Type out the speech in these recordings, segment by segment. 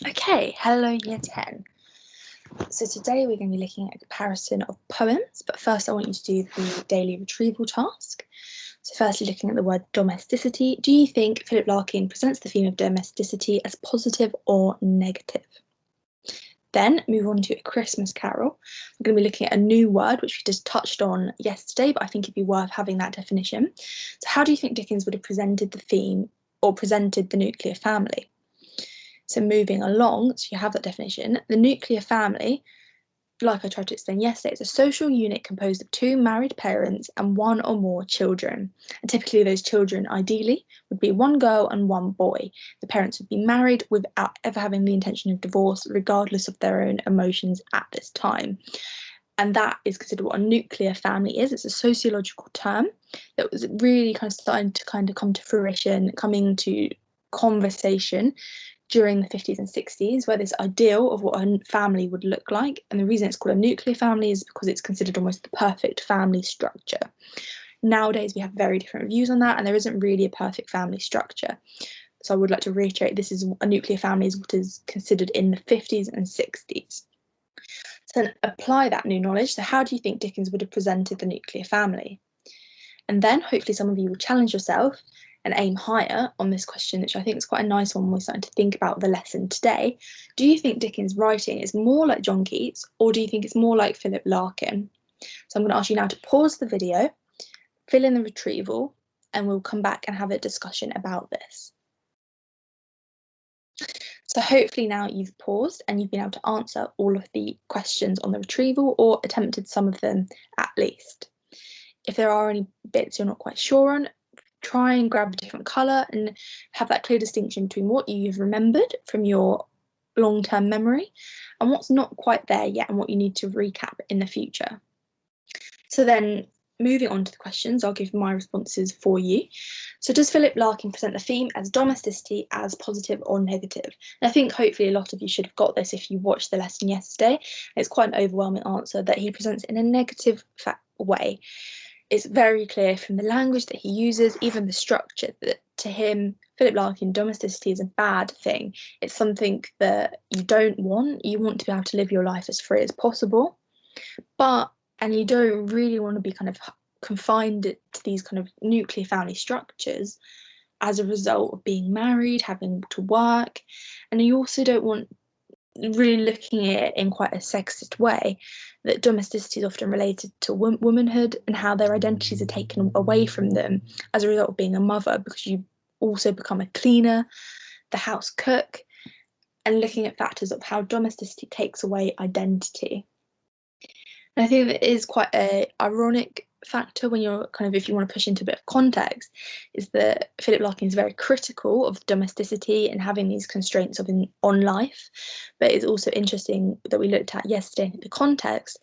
Okay, hello Year 10. So today we're going to be looking at a comparison of poems, but first I want you to do the daily retrieval task. So firstly, looking at the word domesticity, do you think Philip Larkin presents the theme of domesticity as positive or negative? Then move on to A Christmas Carol. We're going to be looking at a new word which we just touched on yesterday, but I think it'd be worth having that definition. So how do you think Dickens would have presented the theme or presented the nuclear family? So moving along, so you have that definition. The nuclear family, like I tried to explain yesterday, is a social unit composed of two married parents and one or more children. And typically those children, ideally, would be one girl and one boy. The parents would be married without ever having the intention of divorce, regardless of their own emotions at this time. And that is considered what a nuclear family is. It's a sociological term that was really kind of starting to come to fruition, coming to conversation during the 50s and 60s, where this ideal of what a family would look like, and the reason it's called a nuclear family is because it's considered almost the perfect family structure. Nowadays we have very different views on that, and there isn't really a perfect family structure. So I would like to reiterate, this is a nuclear family is what is considered in the 50s and 60s. So then apply that new knowledge. So how do you think Dickens would have presented the nuclear family? And then hopefully some of you will challenge yourself and aim higher on this question, which I think is quite a nice one when we're starting to think about the lesson today. Do you think Dickens' writing is more like John Keats, or do you think it's more like Philip Larkin? So I'm going to ask you now to pause the video, fill in the retrieval, and we'll come back and have a discussion about this. So hopefully now you've paused and you've been able to answer all of the questions on the retrieval, or attempted some of them at least. If there are any bits you're not quite sure on, try and grab a different colour and have that clear distinction between what you've remembered from your long-term memory and what's not quite there yet and what you need to recap in the future. So then moving on to the questions, I'll give my responses for you. So does Philip Larkin present the theme as domesticity as positive or negative? And I think hopefully a lot of you should have got this if you watched the lesson yesterday. It's quite an overwhelming answer that he presents in a negative way. It's very clear from the language that he uses, even the structure, that to him, Philip Larkin, domesticity is a bad thing. It's something that you don't want. You want to be able to live your life as free as possible, and you don't really want to be kind of confined to these kind of nuclear family structures as a result of being married, having to work, and you also don't want, really looking at it in quite a sexist way, that domesticity is often related to womanhood and how their identities are taken away from them as a result of being a mother, because you also become a cleaner, the house cook, and looking at factors of how domesticity takes away identity. And I think that is quite an ironic factor when you're if you want to push into a bit of context, is that Philip Larkin is very critical of domesticity and having these constraints on life. But it's also interesting that we looked at yesterday in the context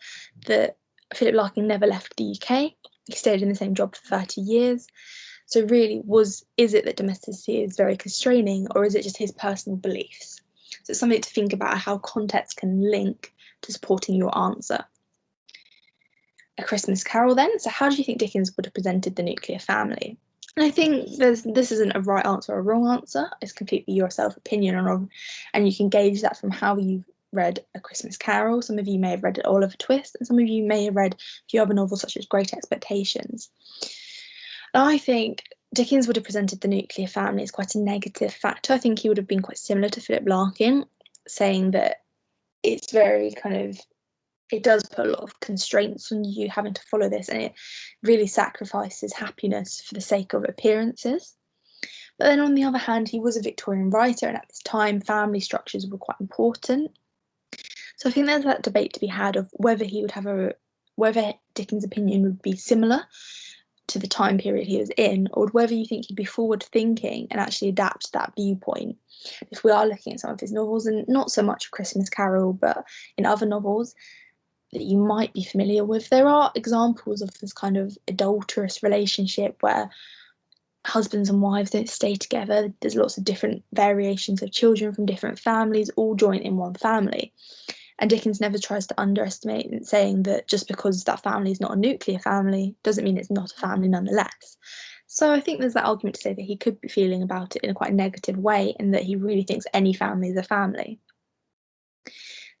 that Philip Larkin never left the UK. He stayed in the same job for 30 years. So really, is it that domesticity is very constraining, or is it just his personal beliefs? So it's something to think about, how context can link to supporting your answer. A Christmas Carol then. So how do you think Dickens would have presented the nuclear family? And I think this isn't a right answer or a wrong answer. It's completely your self-opinion and you can gauge that from how you've read A Christmas Carol. Some of you may have read Oliver Twist, and some of you may have read a few other novels such as Great Expectations. And I think Dickens would have presented the nuclear family as quite a negative factor. I think he would have been quite similar to Philip Larkin, saying that it's very it does put a lot of constraints on you having to follow this, and it really sacrifices happiness for the sake of appearances. But then on the other hand, he was a Victorian writer, and at this time family structures were quite important. So I think there's that debate to be had of whether whether Dickens' opinion would be similar to the time period he was in, or whether you think he'd be forward thinking and actually adapt that viewpoint. If we are looking at some of his novels, and not so much Christmas Carol, but in other novels that you might be familiar with, there are examples of this kind of adulterous relationship where husbands and wives don't stay together. There's lots of different variations of children from different families all joined in one family. And Dickens never tries to underestimate, saying that just because that family is not a nuclear family doesn't mean it's not a family nonetheless. So I think there's that argument to say that he could be feeling about it in a quite negative way, and that he really thinks any family is a family.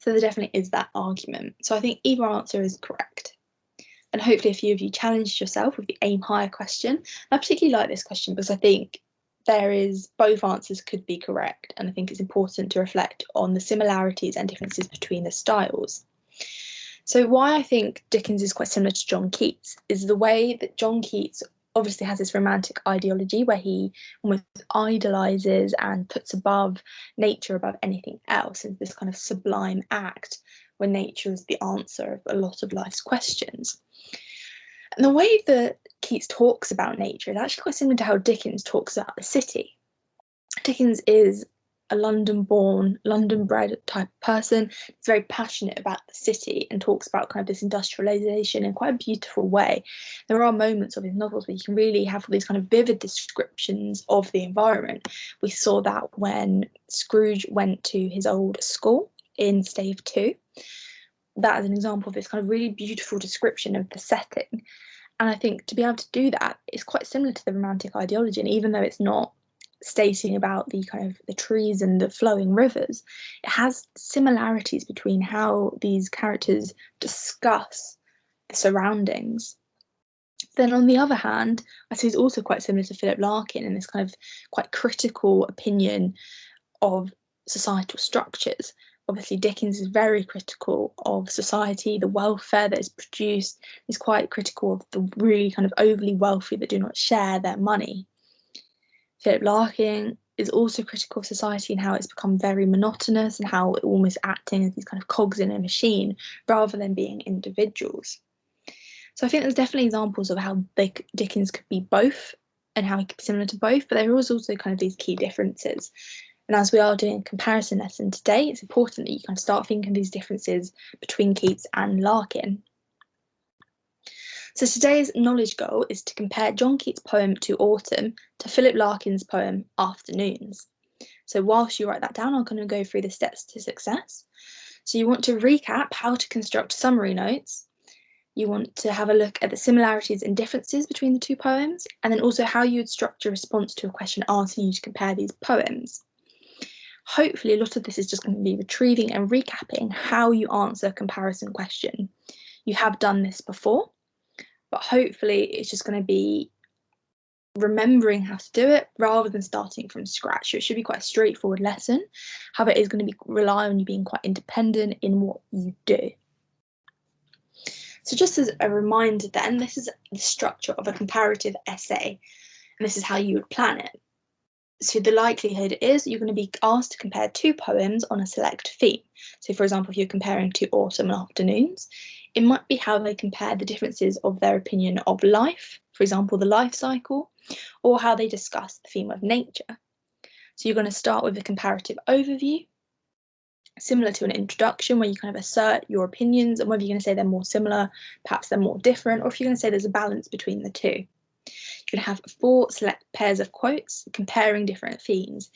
So there definitely is that argument. So I think either answer is correct. And hopefully a few of you challenged yourself with the aim higher question. I particularly like this question because I think both answers could be correct, and I think it's important to reflect on the similarities and differences between the styles. So why I think Dickens is quite similar to John Keats is the way that John Keats obviously has this romantic ideology where he almost idolises and puts above nature above anything else, in this kind of sublime act where nature is the answer of a lot of life's questions. And the way that Keats talks about nature is actually quite similar to how Dickens talks about the city. Dickens is a London-born, London-bred type of person. He's very passionate about the city and talks about kind of this industrialisation in quite a beautiful way. There are moments of his novels where you can really have these kind of vivid descriptions of the environment. We saw that when Scrooge went to his old school in Stave 2. That is an example of this kind of really beautiful description of the setting. And I think to be able to do that is quite similar to the romantic ideology. And even though it's not stating about the kind of the trees and the flowing rivers, it has similarities between how these characters discuss the surroundings. Then on the other hand, I suppose also quite similar to Philip Larkin in this kind of quite critical opinion of societal structures. Obviously, Dickens is very critical of society, the welfare that is produced. He's quite critical of the really kind of overly wealthy that do not share their money. Philip Larkin is also critical of society and how it's become very monotonous and how it's almost acting as these kind of cogs in a machine rather than being individuals. So I think there's definitely examples of how Dickens could be both and how he could be similar to both, but there is also kind of these key differences. And as we are doing a comparison lesson today, it's important that you kind of start thinking of these differences between Keats and Larkin. So today's knowledge goal is to compare John Keats' poem To Autumn to Philip Larkin's poem Afternoons. So whilst you write that down, I'm going to go through the steps to success. So you want to recap how to construct summary notes. You want to have a look at the similarities and differences between the two poems, and then also how you would structure a response to a question asking you to compare these poems. Hopefully, a lot of this is just going to be retrieving and recapping how you answer a comparison question. You have done this before, but hopefully it's just going to be remembering how to do it rather than starting from scratch. So it should be quite a straightforward lesson. However, it is going to rely on you being quite independent in what you do. So just as a reminder then, this is the structure of a comparative essay, and this is how you would plan it. So the likelihood is you're going to be asked to compare two poems on a select theme. So for example, if you're comparing To Autumn and Afternoons, it might be how they compare the differences of their opinion of life, for example, the life cycle, or how they discuss the theme of nature. So you're going to start with a comparative overview, similar to an introduction where you kind of assert your opinions and whether you're going to say they're more similar, perhaps they're more different, or if you're going to say there's a balance between the two. You're going to have 4 select pairs of quotes comparing different themes.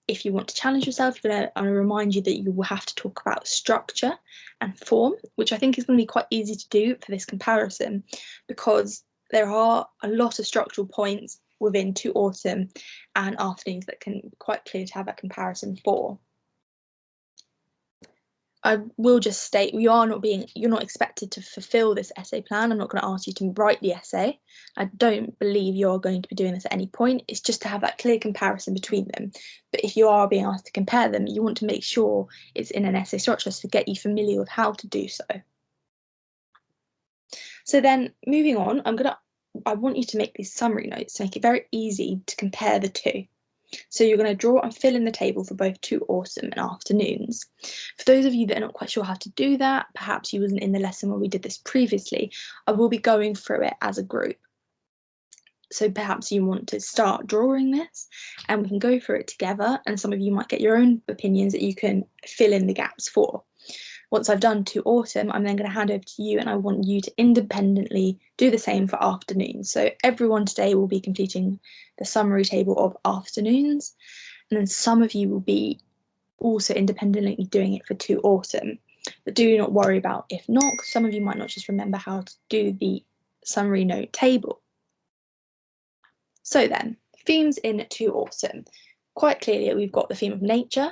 If you want to challenge yourself, I'm going to remind you that you will have to talk about structure and form, which I think is going to be quite easy to do for this comparison because there are a lot of structural points within To Autumn and Afternoons that can be quite clear to have a comparison for. I will just state you're not expected to fulfill this essay plan. I'm not going to ask you to write the essay. I don't believe you're going to be doing this at any point. It's just to have that clear comparison between them. But if you are being asked to compare them, you want to make sure it's in an essay structure to get you familiar with how to do so. So then moving on, I want you to make these summary notes to make it very easy to compare the two. So you're going to draw and fill in the table for both To Autumn and Afternoons. For those of you that are not quite sure how to do that, perhaps you wasn't in the lesson where we did this previously, I will be going through it as a group. So perhaps you want to start drawing this and we can go through it together, and some of you might get your own opinions that you can fill in the gaps for. Once I've done To Autumn, I'm then going to hand over to you and I want you to independently do the same for Afternoons. So everyone today will be completing the summary table of Afternoons, and then some of you will be also independently doing it for To Autumn. But do not worry about if not, because some of you might not just remember how to do the summary note table. So then, themes in To Autumn. Quite clearly, we've got the theme of nature,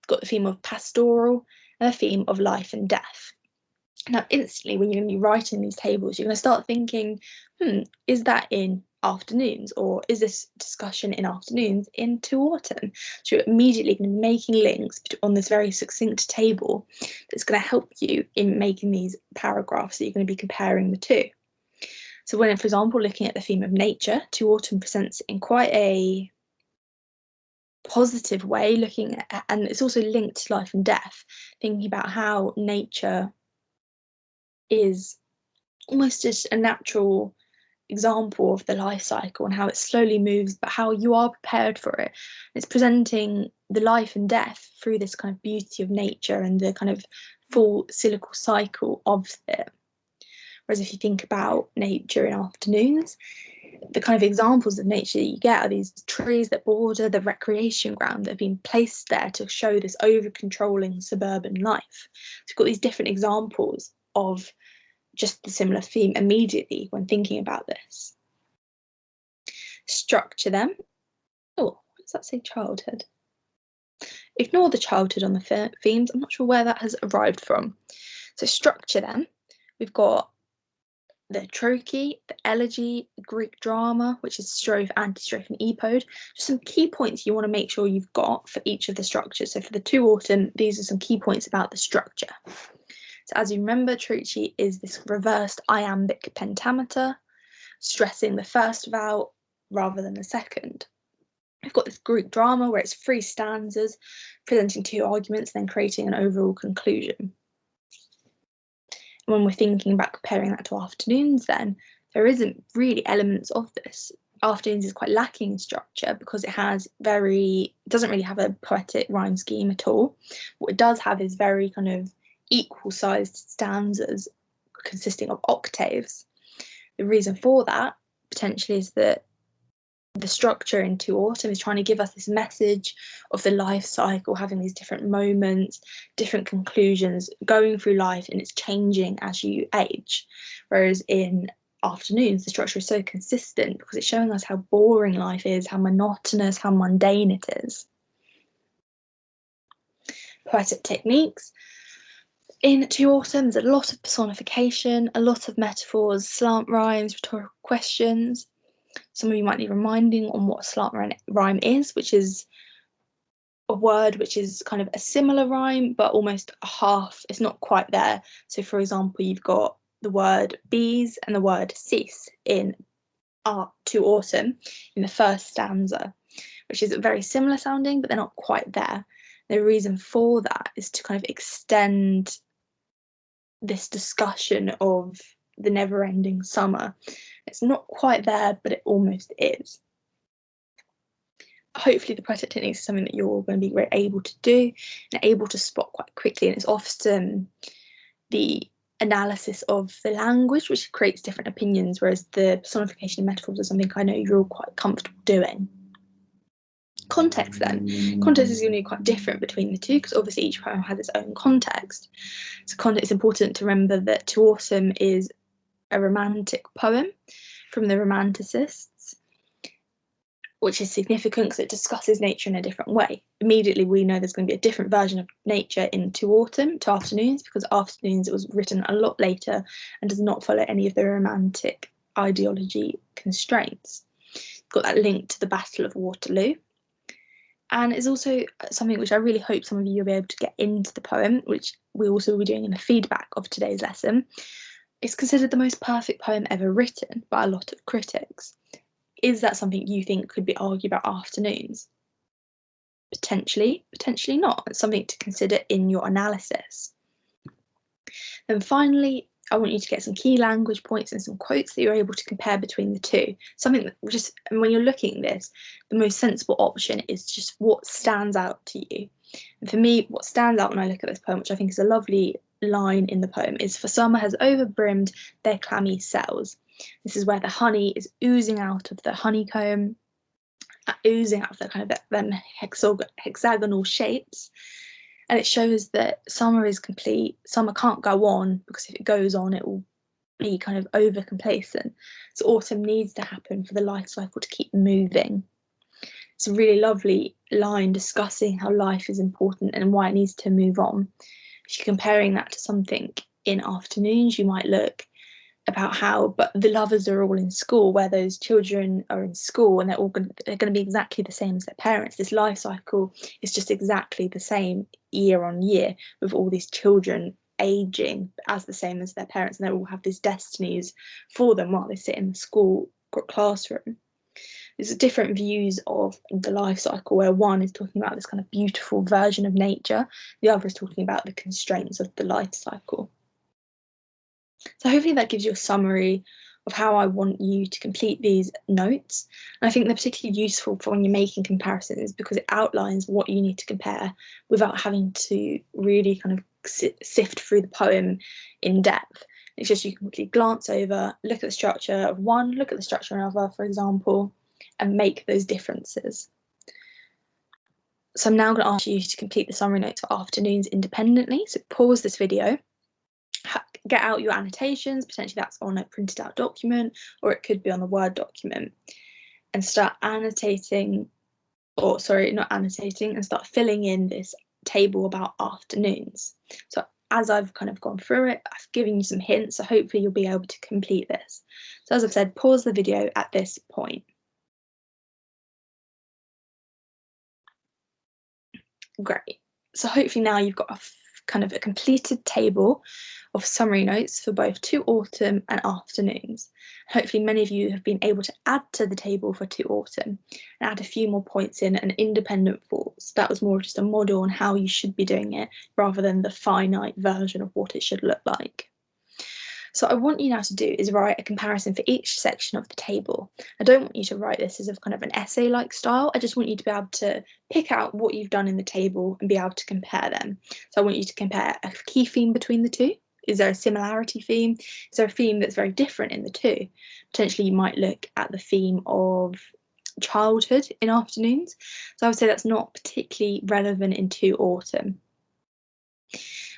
got the theme of pastoral, and the theme of life and death. Now, instantly, when you're going to be writing these tables, you're going to start thinking, is that in afternoons, or is this discussion in afternoons in To Autumn? So you're immediately going to be making links on this very succinct table that's going to help you in making these paragraphs that you're going to be comparing the two. So when, for example, looking at the theme of nature, To Autumn presents in quite a positive way, looking at, and it's also linked to life and death, thinking about how nature is almost just a natural example of the life cycle and how it slowly moves, but how you are prepared for it. It's presenting the life and death through this kind of beauty of nature and the kind of full cyclical cycle of it. Whereas if you think about nature in afternoons, the kind of examples of nature that you get are these trees that border the recreation ground that have been placed there to show this over-controlling suburban life. So you've got these different examples of just the similar theme immediately when thinking about this. Structure them. Oh, what does that say? Childhood. Ignore the childhood on the themes. I'm not sure where that has arrived from. So structure them. We've got the trochee, the elegy, the Greek drama, which is strophe, antistrophe, and epode. Just some key points you want to make sure you've got for each of the structures. So for the To Autumn, these are some key points about the structure. So as you remember, trochee is this reversed iambic pentameter, stressing the first vowel rather than the second. We've got this Greek drama where it's 3 stanzas, presenting 2 arguments, then creating an overall conclusion. When we're thinking about comparing that to afternoons, then there isn't really elements of this. Afternoons is quite lacking in structure because it doesn't really have a poetic rhyme scheme at all. What it does have is very kind of equal sized stanzas consisting of octaves. The reason for that potentially is that the structure in To Autumn is trying to give us this message of the life cycle, having these different moments, different conclusions, going through life, and it's changing as you age. Whereas in afternoons, the structure is so consistent because it's showing us how boring life is, how monotonous, how mundane it is. Poetic techniques. In To Autumn, there's a lot of personification, a lot of metaphors, slant rhymes, rhetorical questions. Some of you might need reminding on what a slant rhyme is, which is a word which is kind of a similar rhyme, but almost a half, it's not quite there. So for example, you've got the word bees and the word cease in To Autumn in the first stanza, which is very similar sounding, but they're not quite there. The reason for that is to kind of extend this discussion of the never-ending summer. It's not quite there, but it almost is. Hopefully the poetic techniques is something that you're going to be able to do and able to spot quite quickly, and it's often the analysis of the language which creates different opinions, whereas the personification and metaphors are something I know you're all quite comfortable doing. Context then. Context is going to be quite different between the two because obviously each poem has its own context. So context is important to remember that To Autumn is a romantic poem from the Romanticists, which is significant because it discusses nature in a different way. Immediately we know there's going to be a different version of nature in To Autumn to Afternoons, because Afternoons it was written a lot later and does not follow any of the romantic ideology constraints. Got that link to the Battle of Waterloo. And it's also something which I really hope some of you will be able to get into the poem, which we also will be doing in the feedback of today's lesson. It's considered the most perfect poem ever written by a lot of critics. Is that something you think could be argued about Afternoons? Potentially, potentially not. It's something to consider in your analysis. And finally, I want you to get some key language points and some quotes that you're able to compare between the two. Something that and when you're looking at this, the most sensible option is just what stands out to you. And for me, what stands out when I look at this poem, which I think is a lovely line in the poem, is "For summer has overbrimmed their clammy cells." This is where the honey is oozing out of the honeycomb, oozing out of the kind of them hexagonal shapes. And it shows that summer is complete. Summer can't go on because if it goes on, it will be kind of over complacent. So autumn needs to happen for the life cycle to keep moving. It's a really lovely line discussing how life is important and why it needs to move on. If you're comparing that to something in afternoons, you might look about how, but the lovers are all in school, where those children are in school and they're going to be exactly the same as their parents. This life cycle is just exactly the same year on year, with all these children aging as the same as their parents, and they all have these destinies for them while they sit in the school classroom. There's different views of the life cycle, where one is talking about this kind of beautiful version of nature, the other is talking about the constraints of the life cycle. So hopefully that gives you a summary of how I want you to complete these notes. And I think they're particularly useful for when you're making comparisons, because it outlines what you need to compare without having to really kind of sift through the poem in depth. It's just you can quickly glance over, look at the structure of one, look at the structure of another, for example, and make those differences. So I'm now going to ask you to complete the summary notes for afternoons independently. So pause this video, get out your annotations, potentially that's on a printed out document, or it could be on a Word document, and start annotating, or sorry, not annotating, and start filling in this table about afternoons. So as I've kind of gone through it, I've given you some hints, so hopefully you'll be able to complete this. So as I've said, pause the video at this point. Great. So hopefully now you've got kind of a completed table of summary notes for both To Autumn and Afternoons. Hopefully many of you have been able to add to the table for To Autumn and add a few more points in an independent thoughts. That was more just a model on how you should be doing it, rather than the finite version of what it should look like. So I want you now to do is write a comparison for each section of the table. I don't want you to write this as a kind of an essay-like style. I just want you to be able to pick out what you've done in the table and be able to compare them. So I want you to compare a key theme between the two. Is there a similarity theme? Is there a theme that's very different in the two? Potentially you might look at the theme of childhood in afternoons. So I would say that's not particularly relevant in To Autumn.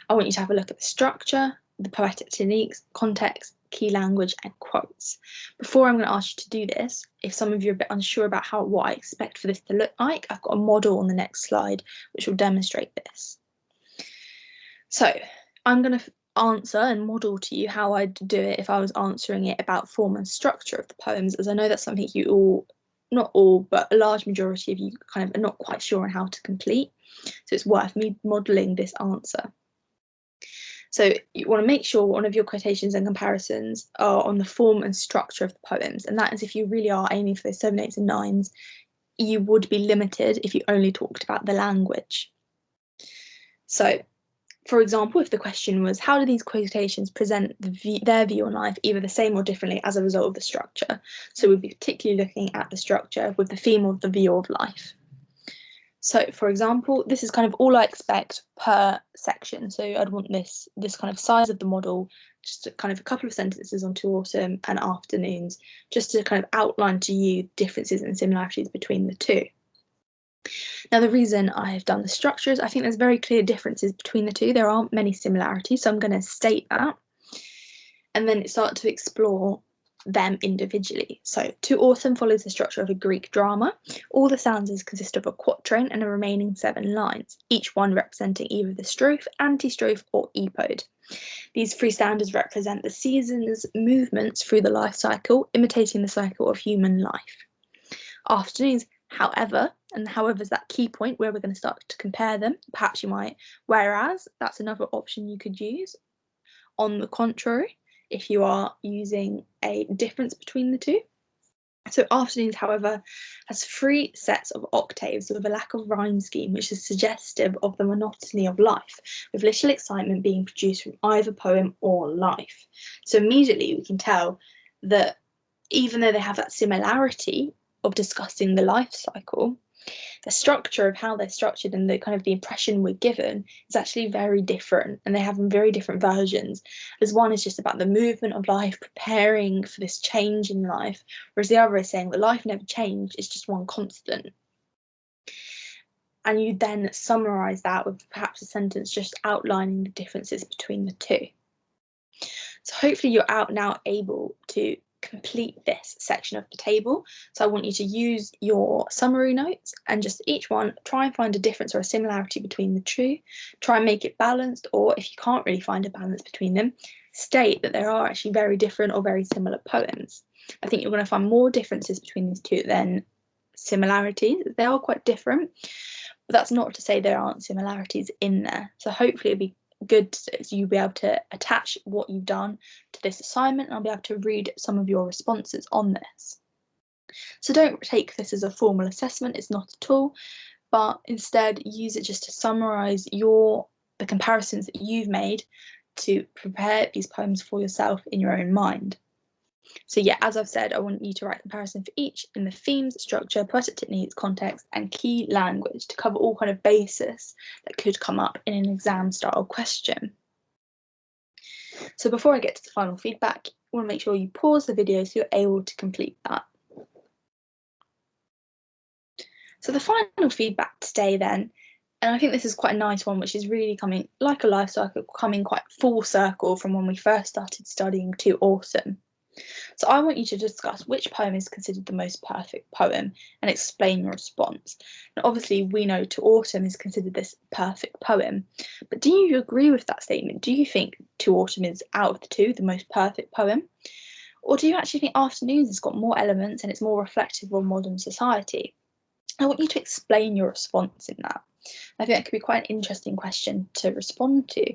I want you to have a look at the structure, the poetic techniques, context, key language, and quotes. Before I'm going to ask you to do this, if some of you are a bit unsure about what I expect for this to look like, I've got a model on the next slide which will demonstrate this. So I'm going to answer and model to you how I'd do it if I was answering it about form and structure of the poems, as I know that's something you all, not all, but a large majority of you kind of are not quite sure on how to complete. So it's worth me modelling this answer. So you want to make sure one of your quotations and comparisons are on the form and structure of the poems, and that is if you really are aiming for those 7, 8s and 9s, you would be limited if you only talked about the language. So, for example, if the question was, how do these quotations present their view on life, either the same or differently as a result of the structure? So we'd be particularly looking at the structure with the theme of the view of life. So, for example, this is kind of all I expect per section. So I'd want this kind of size of the model, just kind of a couple of sentences on To Autumn and Afternoons, just to kind of outline to you differences and similarities between the two. Now, the reason I've done the structure is I think there's very clear differences between the two. There aren't many similarities, so I'm going to state that, and then start to explore them individually. So To Autumn follows the structure of a Greek drama. All the stanzas consist of a quatrain and a remaining 7 lines, each one representing either the strophe, antistrophe, or epode. These 3 stanzas represent the seasons' movements through the life cycle, imitating the cycle of human life. Afternoons, however, and however is that key point where we're going to start to compare them. Perhaps you might, whereas, that's another option you could use. On the contrary, if you are using a difference between the two. So Afternoons, however, has 3 sets of octaves with a lack of rhyme scheme, which is suggestive of the monotony of life, with little excitement being produced from either poem or life. So immediately we can tell that even though they have that similarity of discussing the life cycle, the structure of how they're structured and the kind of the impression we're given is actually very different, and they have very different versions, as one is just about the movement of life, preparing for this change in life, whereas the other is saying that life never changed, it's just one constant. And you then summarize that with perhaps a sentence just outlining the differences between the two. So hopefully you're now able to complete this section of the table. So I want you to use your summary notes and just each one try and find a difference or a similarity between the two. Try and make it balanced, or if you can't really find a balance between them, state that there are actually very different or very similar poems. I think you're going to find more differences between these two than similarities. They are quite different, but that's not to say there aren't similarities in there. So hopefully it'll be good so you'll be able to attach what you've done to this assignment, and I'll be able to read some of your responses on this. So don't take this as a formal assessment, it's not at all, but instead use it just to summarise the comparisons that you've made to prepare these poems for yourself in your own mind. So yeah, as I've said, I want you to write comparison for each in the themes, structure, poetic techniques, context, and key language to cover all kind of basis that could come up in an exam style question. So before I get to the final feedback, I want to make sure you pause the video so you're able to complete that. So the final feedback today then, and I think this is quite a nice one, which is really coming like a life cycle, coming quite full circle from when we first started studying to autumn. So I want you to discuss which poem is considered the most perfect poem and explain your response. Now, obviously, we know To Autumn is considered this perfect poem, but do you agree with that statement? Do you think To Autumn is, out of the two, the most perfect poem? Or do you actually think Afternoons has got more elements and it's more reflective of modern society? I want you to explain your response in that. I think that could be quite an interesting question to respond to,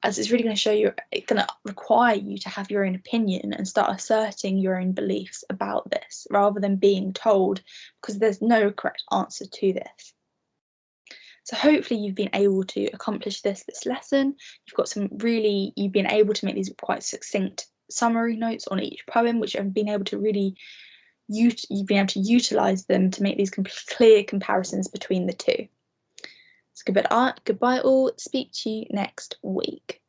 as it's really going to show you, it's going to require you to have your own opinion and start asserting your own beliefs about this rather than being told, because there's no correct answer to this. So hopefully you've been able to accomplish this lesson. You've been able to make these quite succinct summary notes on each poem, which have been able to really you've been able to utilize them to make these clear comparisons between the two. So goodbye all, speak to you next week.